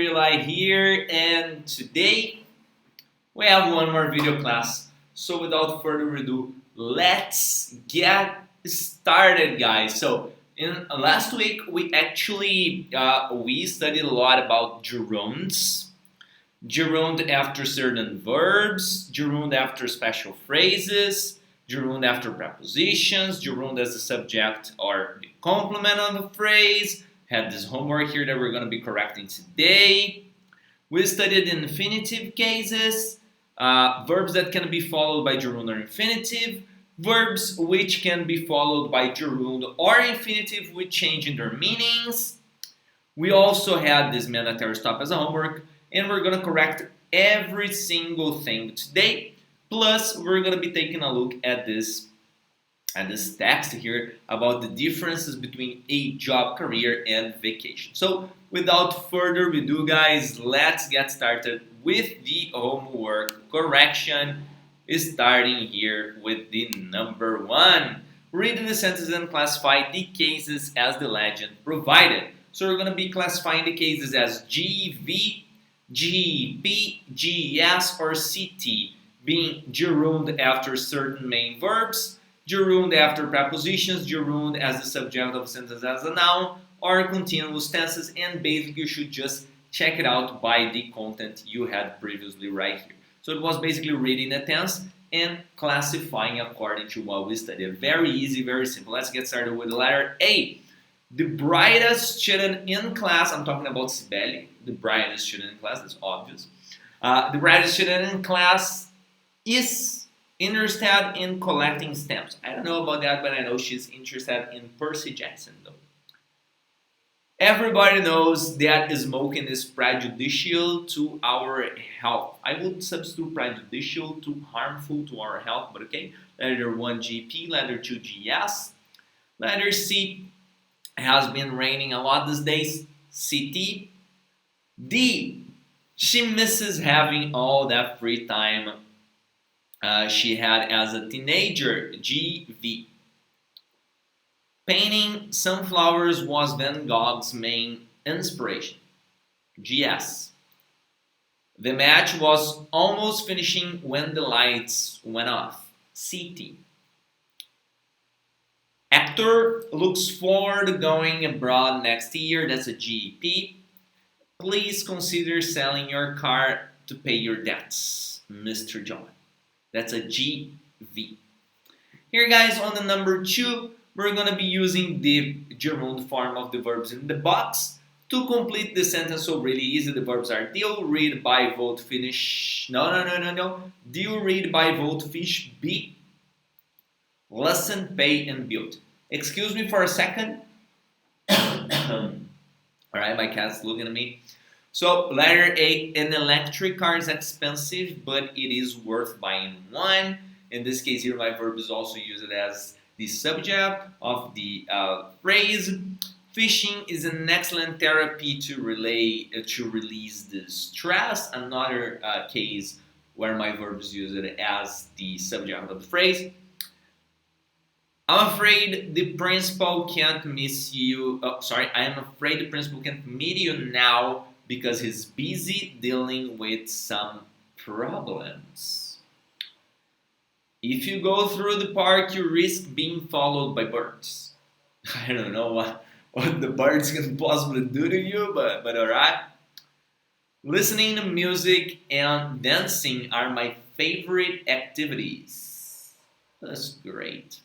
Here, and today we have one more video class. So without further ado, let's get started, guys. So in last week we actually we studied a lot about gerunds, gerund after certain verbs, gerund after special phrases, gerund after prepositions, gerund as the subject or the complement of the phrase. Had this homework here that we're going to be correcting today. We studied infinitive cases, verbs that can be followed by gerund or infinitive, verbs which can be followed by gerund or infinitive with changing their meanings. We also had this mandatory stop as a homework, and we're going to correct every single thing today. Plus, we're going to be taking a look at this text here about the differences between a job, career, and vacation. So without further ado, guys, let's get started with the homework correction, starting here with the number 1. Read the sentences and classify the cases as the legend provided. So we're going to be classifying the cases as GV, GP, GS, or CT, being gerund after certain main verbs, gerund after prepositions, gerund as the subject of a sentence as a noun, or continuous tenses, and basically you should just check it out by the content you had previously right here. So it was basically reading the tense and classifying according to what we studied. Very easy, very simple. Let's get started with the letter A. The brightest student in class, I'm talking about Sibeli, the brightest student in class, that's obvious. The brightest student in class is interested in collecting stamps. I don't know about that, but I know she's interested in Percy Jackson, though. Everybody knows that smoking is prejudicial to our health. I would substitute prejudicial to harmful to our health, but okay. Letter 1, GP. Letter 2, GS. Letter C, has been raining a lot these days. CT. D, she misses having all that free time she had as a teenager. GV. Painting sunflowers was Van Gogh's main inspiration. GS. The match was almost finishing when the lights went off. CT. Actor looks forward to going abroad next year. That's a GP. Please consider selling your car to pay your debts, Mr. John. That's a GV. Here, guys, on the number 2, we're going to be using the gerund form of the verbs in the box to complete the sentence. So really easy. The verbs are deal, read, buy, vote, finish. No. Deal, read, buy, vote, fish, be, listen, pay, and build. Excuse me for a second. All right, my cat's looking at me. So letter A, an electric car is expensive, but it is worth buying one. In this case here, my verb is also used as the subject of the phrase. Fishing is an excellent therapy to release the stress. Another case where my verb is used as the subject of the phrase. I'm afraid the principal can't miss you. I am afraid the principal can't meet you now because he's busy dealing with some problems. If you go through the park, you risk being followed by birds. I don't know what the birds can possibly do to you, but alright. Listening to music and dancing are my favorite activities. That's great.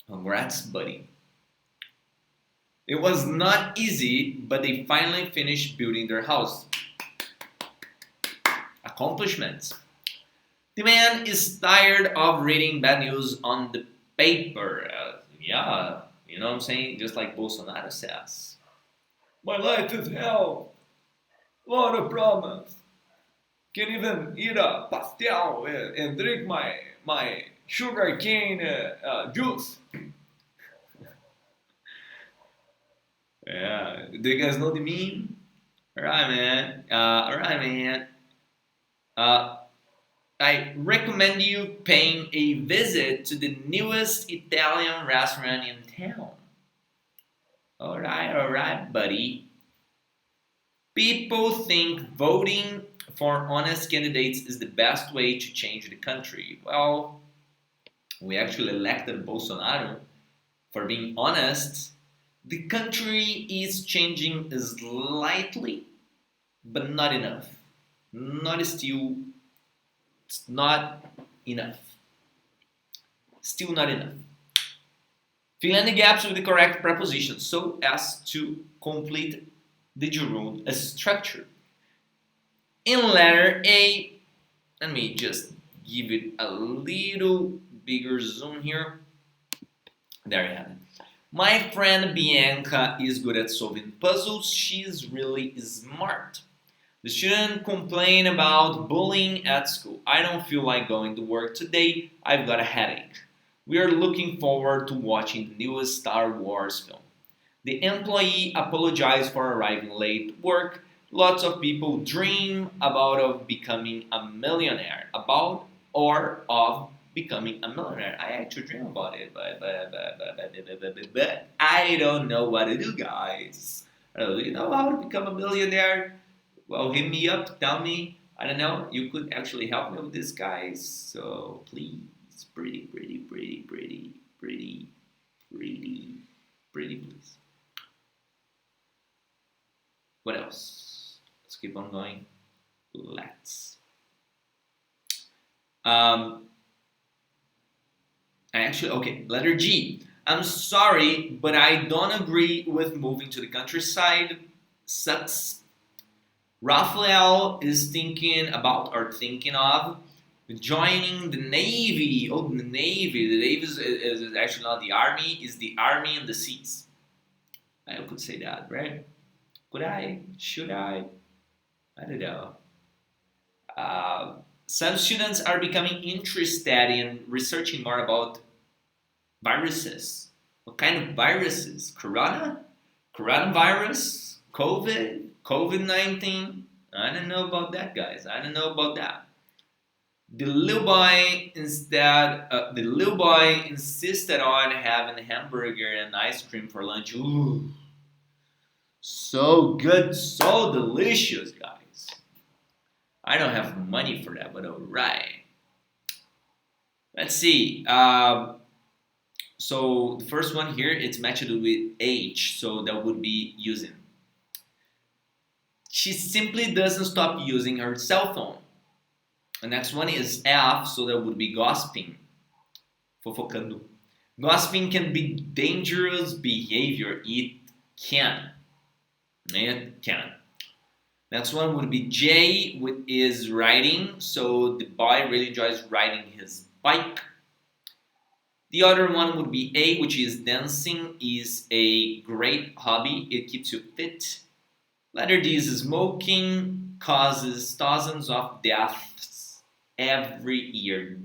Congrats, buddy. It was not easy, but they finally finished building their house. Accomplishments. The man is tired of reading bad news on the paper. Yeah, you know what I'm saying? Just like Bolsonaro says. My life is hell. A lot of problems. Can't even eat a pastel and drink my sugar cane juice. Yeah, do you guys know the meme? Alright, man. I recommend you paying a visit to the newest Italian restaurant in town. Alright, buddy. People think voting for honest candidates is the best way to change the country. Well, we actually elected Bolsonaro for being honest. The country is changing slightly, but not enough. It's not enough. Still not enough. Fill in the gaps with the correct prepositions so as to complete the gerund structure. In letter A, let me just give it a little bigger zoom here. There you have it. My friend Bianca is good at solving puzzles. She's really smart. The student complained about bullying at school. I don't feel like going to work today. I've got a headache. We are looking forward to watching the newest Star Wars film. The employee apologized for arriving late to work. Lots of people dream of becoming a millionaire. Becoming a millionaire. I actually dream about it, but I don't know what to do, guys. Do you know how to become a millionaire? Well, hit me up, tell me. I don't know. You could actually help me with this, guys. So please, pretty, please. What else? Let's keep on going. Let's. Okay, letter G. I'm sorry, but I don't agree with moving to the countryside. Sucks. Raphael is thinking of joining the Navy. Oh, the Navy. The Navy is actually not the Army. It's the Army in the seas. I could say that, right? Could I? Should I? I don't know. Some students are becoming interested in researching more about viruses. What kind of viruses? Coronavirus? COVID-19? I don't know about that, guys. I don't know about that. The little boy insisted on having a hamburger and ice cream for lunch. Ooh, so good, so delicious, guys. I don't have money for that, but alright. Let's see. So the first one here, it's matched with H, so that would be using. She simply doesn't stop using her cell phone. The next one is F, so that would be gossiping. Fofocando. Gossiping can be dangerous behavior. It can. Next one would be J, which is riding. So the boy really enjoys riding his bike. The other one would be A, which is dancing is a great hobby. It keeps you fit. Letter D is smoking causes thousands of deaths every year.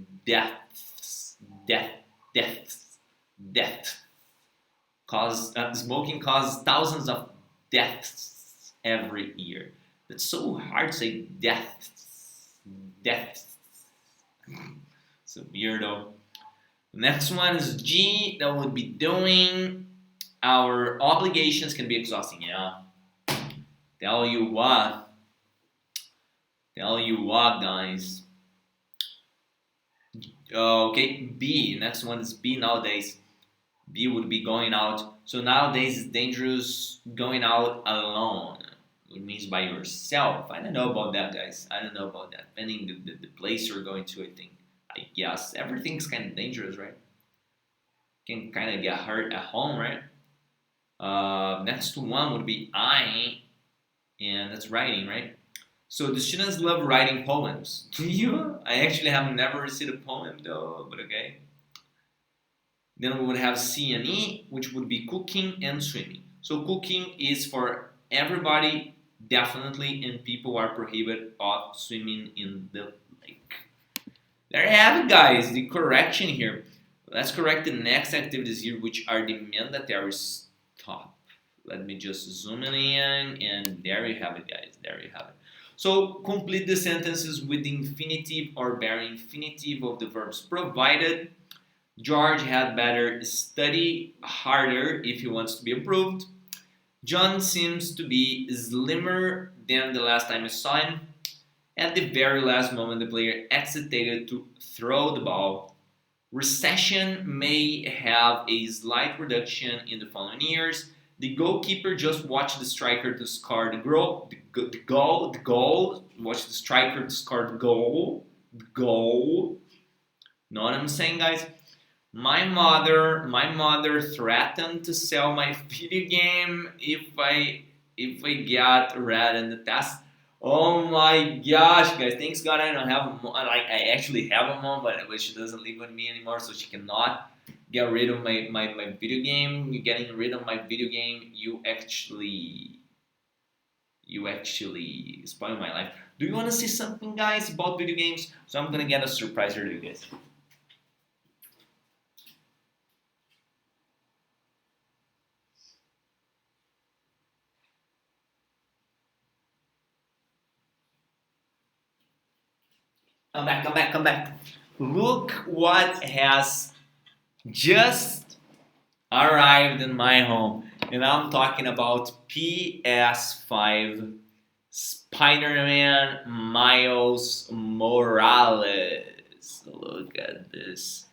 Smoking causes thousands of deaths every year. It's so hard to say deaths. It's a weirdo. The next one is G, that would be doing. Our obligations can be exhausting, yeah. Tell you what, guys. Okay, B. Next one is B nowadays. B would be going out. So nowadays it's dangerous going out alone. It means by yourself. I don't know about that, guys. I don't know about that. Depending the place you're going to, I guess everything's kind of dangerous, right? Can kind of get hurt at home, right? Next one would be I, and that's writing, right? So the students love writing poems. Do you? I actually have never received a poem though, but okay. Then we would have C and E, which would be cooking and swimming. So cooking is for everybody, definitely, and people are prohibited of swimming in the lake. There you have it, guys, the correction here. Let's correct the next activities here, which are the mandatory stuff. Let me just zoom in, and there you have it, guys. There you have it. So complete the sentences with the infinitive or bare infinitive of the verbs provided. George had better study harder if he wants to be approved. John seems to be slimmer than the last time I saw him. At the very last moment, the player hesitated to throw the ball. Recession may have a slight reduction in the following years. The goalkeeper just watched the striker to score the goal. Watch the striker to score the goal. Know what I'm saying, guys? My mother threatened to sell my video game if I get red in the test. Oh my gosh, guys! Thanks God I don't have a mom. Like I actually have a mom, but she doesn't live with me anymore, so she cannot get rid of my video game. You getting rid of my video game, you actually spoil my life. Do you want to see something, guys, about video games? So I'm gonna get a surprise here to you guys. Come back. Look what has just arrived in my home. And I'm talking about PS5 Spider-Man Miles Morales. Look at this.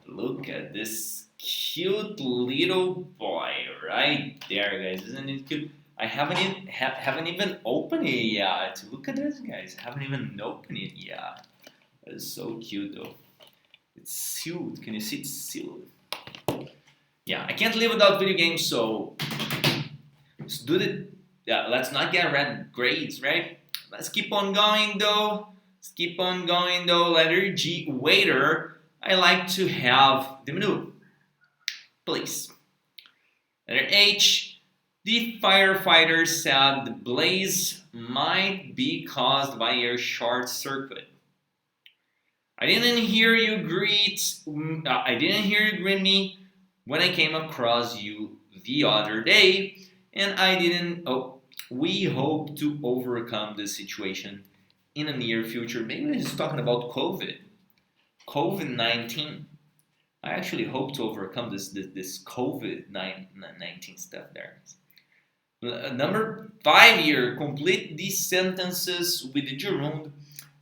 Look at this cute little boy right there, guys. Isn't it cute? I haven't even opened it yet. Look at this, guys. I haven't even opened it yet. It's so cute, though. It's sealed. Can you see it's sealed? Yeah, I can't live without video games, so let's do the. Yeah, let's not get red grades, right? Let's keep on going, though. Letter G, waiter. I like to have the menu, please. Letter H. The firefighter said the blaze might be caused by a short circuit. I didn't hear you greet me when I came across you the other day, and I didn't. Oh, we hope to overcome this situation in the near future. Maybe he's talking about COVID-19. I actually hope to overcome this COVID-19 stuff there. Number 5 here, complete these sentences with the gerund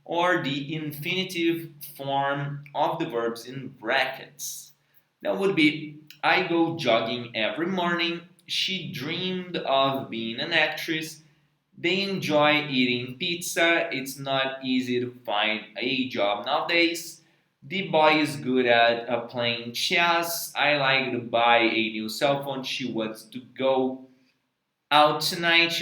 or the infinitive form of the verbs in brackets. That would be, I go jogging every morning. She dreamed of being an actress. They enjoy eating pizza. It's not easy to find a job nowadays. The boy is good at playing chess. I like to buy a new cell phone. She wants to go out tonight.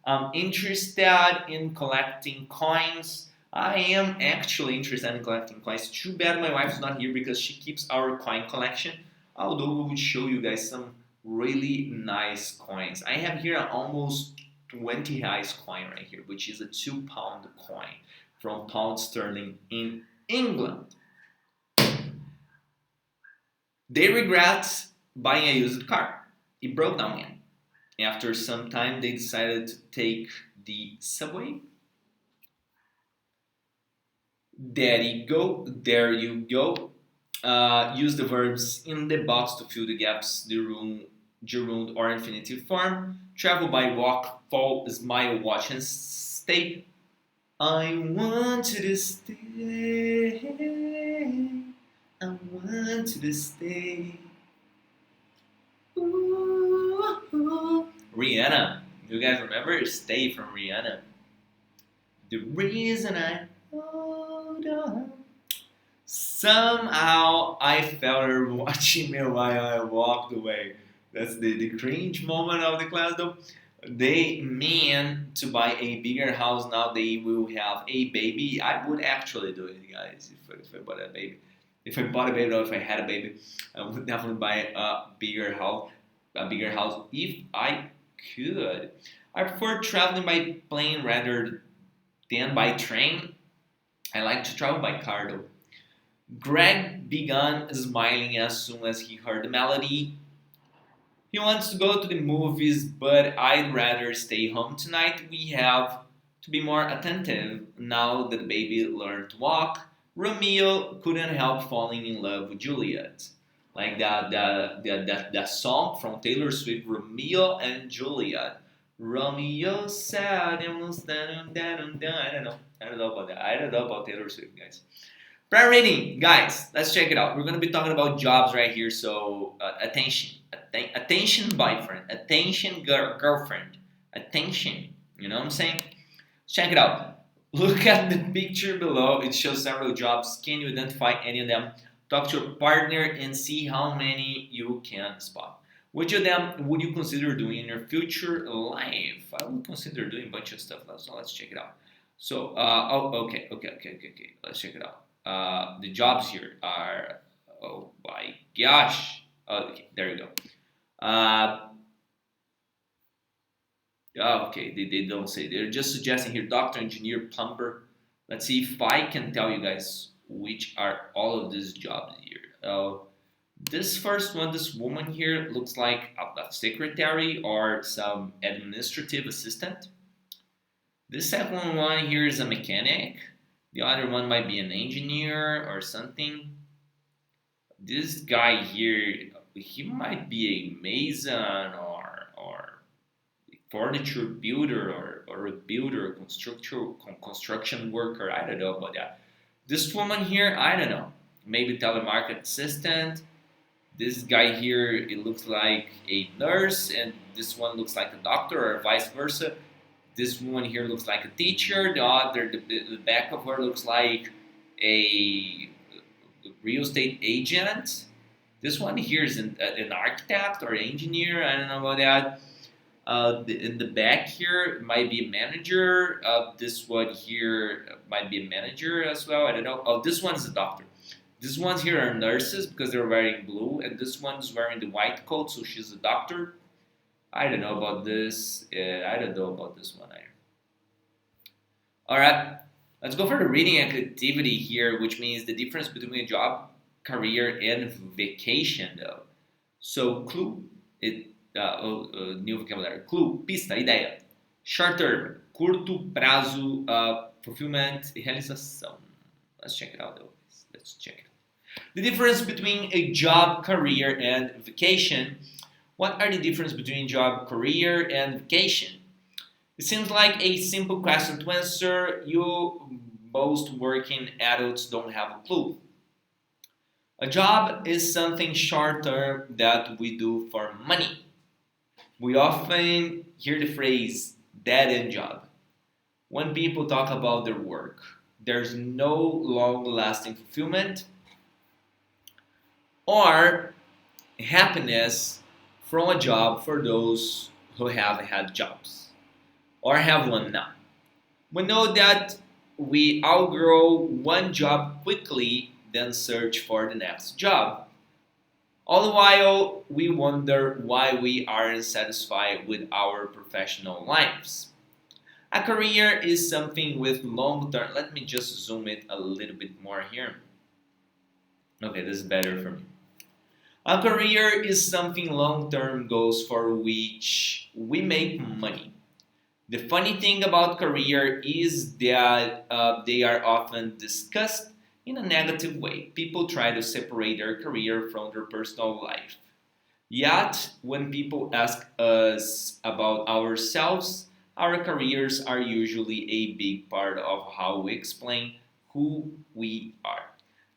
I'm interested in collecting coins. I am actually interested in collecting coins. Too bad my wife's not here because she keeps our coin collection. Although we will show you guys some really nice coins. I have here an almost 20 reais coin right here, which is a £2 coin from pound sterling in England. They regret buying a used car. It broke down again. After some time, they decided to take the subway. There you go. Use the verbs in the box to fill the gaps, the gerund or infinitive form. Travel by walk, fall, smile, watch, and stay. I want to stay. I want to stay. Ooh. Rihanna. You guys remember? Stay from Rihanna. The reason I hold on. Somehow I felt her watching me while I walked away. That's the cringe moment of the class, though. They mean to buy a bigger house now. They will have a baby. I would actually do it, guys, if I bought a baby. If I bought a baby or if I had a baby, I would definitely buy a bigger house if I could. I prefer traveling by plane rather than by train. I like to travel by car, though. Greg began smiling as soon as he heard the melody. He wants to go to the movies, but I'd rather stay home tonight. We have to be more attentive now that the baby learned to walk. Romeo couldn't help falling in love with Juliet. Like that song from Taylor Swift, Romeo and Juliet. Romeo said, I don't know. I don't know about that. I don't know about Taylor Swift, guys. Prior reading, guys, let's check it out. We're going to be talking about jobs right here, so attention. Attention, boyfriend. Attention, girlfriend. Attention. You know what I'm saying? Check it out. Look at the picture below. It shows several jobs. Can you identify any of them? Talk to your partner and see how many you can spot. Which of them would you consider doing in your future life? I would consider doing a bunch of stuff. So let's check it out. So, okay. Let's check it out. The jobs here are, oh my gosh. Okay, there you go. Okay, they don't say. They're just suggesting here doctor, engineer, plumber. Let's see if I can tell you guys which are all of these jobs here. This first one, this woman here looks like a secretary or some administrative assistant. The second one here is a mechanic. The other one might be an engineer or something. This guy here, he might be a mason or furniture builder or a builder, construction worker. I don't know about that. This woman here, I don't know. Maybe telemarketing assistant. This guy here, it looks like a nurse, and this one looks like a doctor, or vice versa. This one here looks like a teacher. The back of her looks like a real estate agent. This one here is an architect or engineer. I don't know about that. In the back here might be a manager. This one here might be a manager as well. I don't know. Oh, this one is a doctor. These ones here are nurses because they're wearing blue, and this one's wearing the white coat, so she's a doctor. I don't know about this. I don't know about this one either. Alright, let's go for the reading activity here, which means the difference between a job, career, and vacation, though. So, clue, new vocabulary. Clue, pista, ideia. Short term, curto prazo, fulfillment, realização. Let's check it out, though. Let's check it out. The difference between a job, career, and vacation. What are the difference between job, career, and vacation? It seems like a simple question to answer. Most working adults don't have a clue. A job is something short-term that we do for money. We often hear the phrase dead-end job. When people talk about their work, there's no long-lasting fulfillment or happiness from a job for those who have had jobs or have one now. We know that we outgrow one job quickly, then search for the next job. All the while, we wonder why we aren't satisfied with our professional lives. A career is something with long term. Let me just zoom it a little bit more here. Okay, this is better for me. A career is something long-term goals for which we make money. The funny thing about career is that they are often discussed in a negative way. People try to separate their career from their personal life. Yet, when people ask us about ourselves, our careers are usually a big part of how we explain who we are.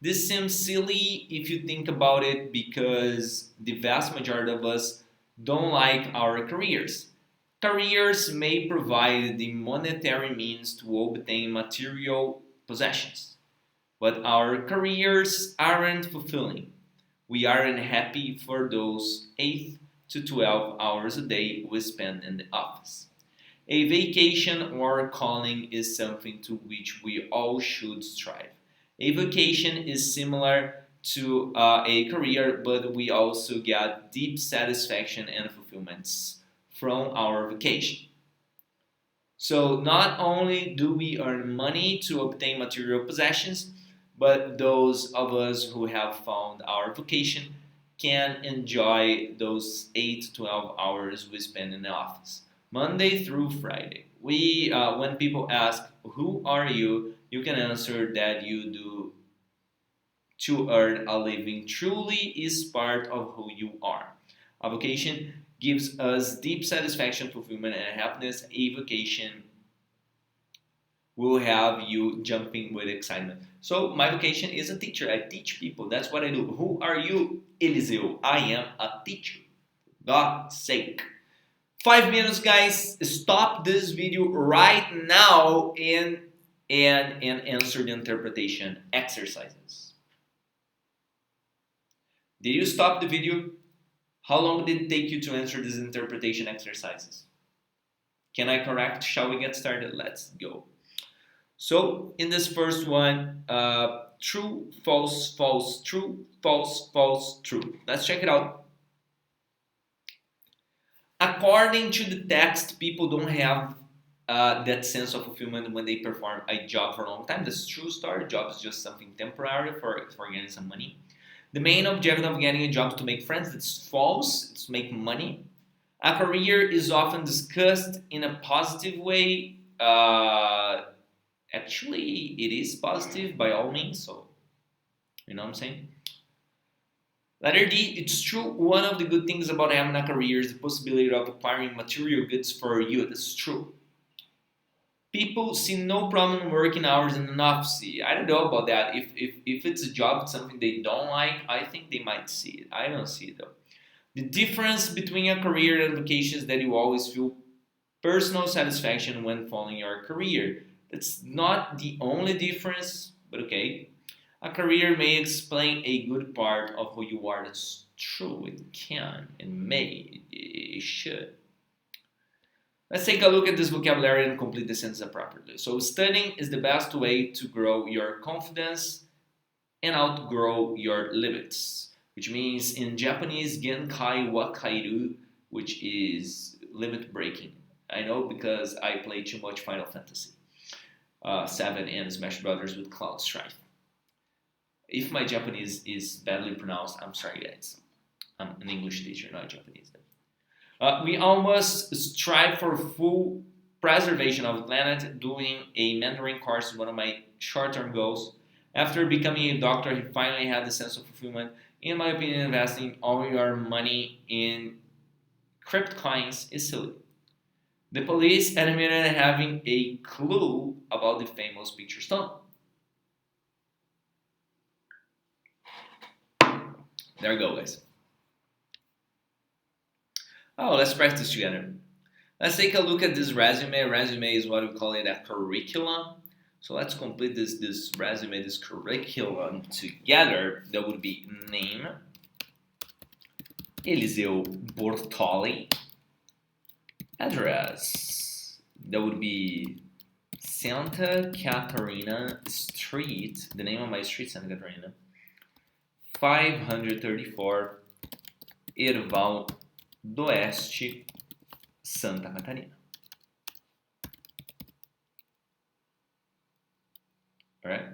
This seems silly if you think about it because the vast majority of us don't like our careers. Careers may provide the monetary means to obtain material possessions, but our careers aren't fulfilling. We aren't happy for those 8 to 12 hours a day we spend in the office. A vacation or calling is something to which we all should strive. A vocation is similar to a career, but we also get deep satisfaction and fulfillments from our vocation. So not only do we earn money to obtain material possessions, but those of us who have found our vocation can enjoy those 8 to 12 hours we spend in the office, Monday through Friday. When people ask, who are you? You can answer that you do to earn a living truly is part of who you are. A vocation gives us deep satisfaction, fulfillment, and happiness. A vocation will have you jumping with excitement. So my vocation is a teacher. I teach people. That's what I do. Who are you? Eliseu. I am a teacher. God's sake. 5 minutes, guys. Stop this video right now and answer the interpretation exercises. Did you stop the video? How long did it take you to answer these interpretation exercises? Can I correct? Shall we get started? Let's go. So in this first one, true, false, false, true, false, false, true. Let's check it out. According to the text, people don't have that sense of fulfillment when they perform a job for a long time. That's true story. Job is just something temporary for getting some money. The main objective of getting a job is to make friends. That's false. It's to make money. A career is often discussed in a positive way. Actually, it is positive by all means. So, you know what I'm saying? Letter D, it's true. One of the good things about having a career is the possibility of acquiring material goods for you. That's true. People see no problem working hours in an office. I don't know about that. If it's a job, something they don't like, I think they might see it. I don't see it though. The difference between a career and vocation is that you always feel personal satisfaction when following your career. That's not the only difference, but okay. A career may explain a good part of who you are. That's true. It can and may. It should. Let's take a look at this vocabulary and complete the sentence appropriately. So studying is the best way to grow your confidence and outgrow your limits, which means in Japanese, genkai wa kairu, which is limit breaking. I know because I play too much Final Fantasy 7 and Smash Brothers with Cloud Strife. If my Japanese is badly pronounced, I'm sorry guys. I'm an English teacher, not Japanese. We almost strive for full preservation of the planet. Doing a mentoring course is one of my short-term goals. After becoming a doctor, he finally had the sense of fulfillment. In my opinion, investing all your money in crypto coins is silly. The police admitted having a clue about the famous picture stone. There we go, guys. Oh, let's practice together. Let's take a look at this resume. Resume is what we call it a curriculum. So let's complete this resume, this curriculum together. That would be name, Eliseu Bortoli. Address, that would be Santa Catarina Street, the name of my street, Santa Catarina, 534, Erval d'Oeste, Santa Catarina. Alright,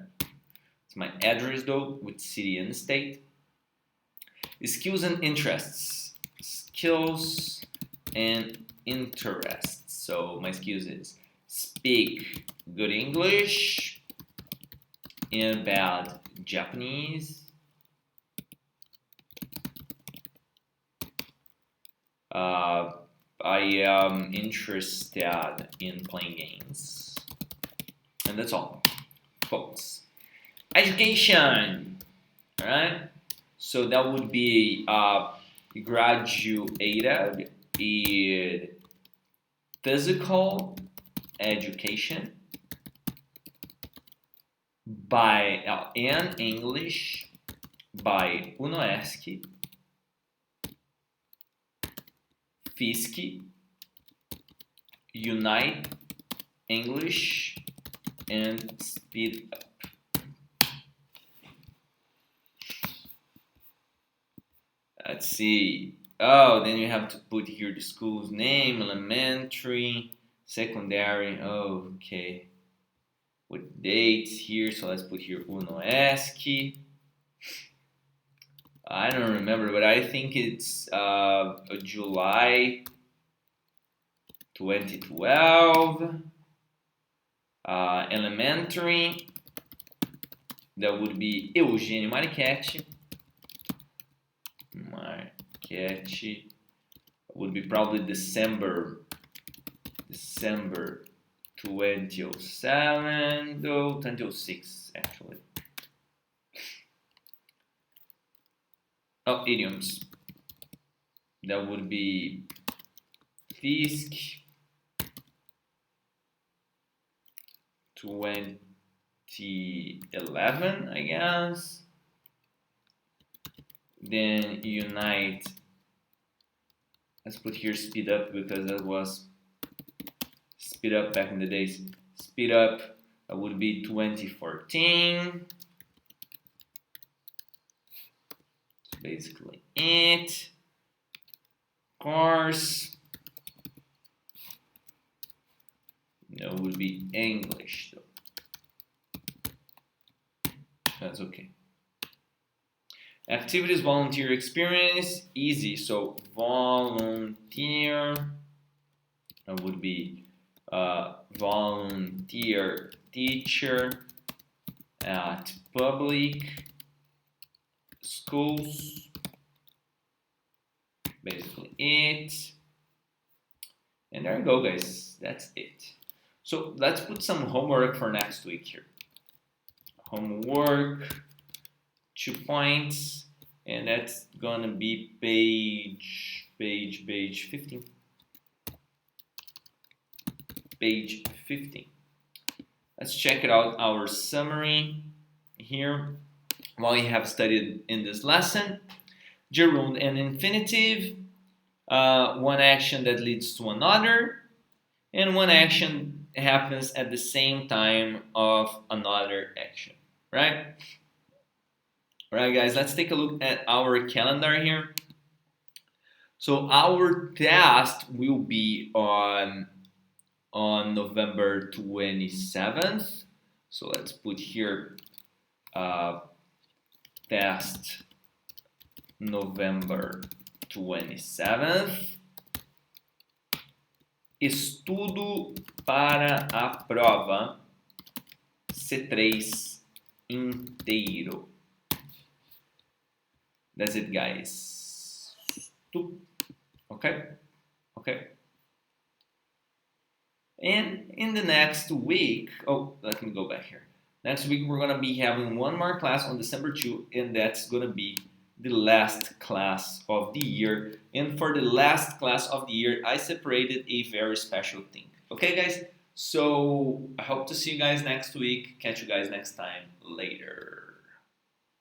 it's my address though, with city and state. Skills and interests. Skills and interests. So my skills is speak good English and bad Japanese. I am interested in playing games. And that's all, folks. Education. Alright? So that would be graduated in physical education by in English by UNOESC, FISC, Unite English, and Speed Up. Let's see. Oh, then you have to put here the school's name, elementary, secondary. Oh, okay. With dates here, so let's put here UNOESC. I don't remember, but I think it's July 2012. Elementary, that would be Eugênio Marichetti. would be probably December 2007, though 2006 actually. Oh, idioms. That would be Fisk 2011, I guess. Then unite. Let's put here speed up because that was speed up back in the days. Speed up, that would be 2014. That's basically it. Course. That would be English though. That's okay. Activities, volunteer experience, easy. So volunteer, that would be volunteer teacher at public schools. Basically it. And there you go, guys. That's it. So let's put some homework for next week here. Homework, 2 points, and that's gonna be page 15. Page 15. Let's check it out, our summary here. What we have studied in this lesson: gerund and infinitive, one action that leads to another, and one action happens at the same time of another action, right? All right, guys, let's take a look at our calendar here. So our test will be on November 27th. So let's put here test November 27th. Estudo para a prova C3 inteiro. That's it, guys. Okay? Okay. And in the next week, oh, let me go back here. Next week, we're going to be having one more class on December 2, and that's going to be the last class of the year. And for the last class of the year, I separated a very special thing. Okay, guys? So I hope to see you guys next week. Catch you guys next time. Later.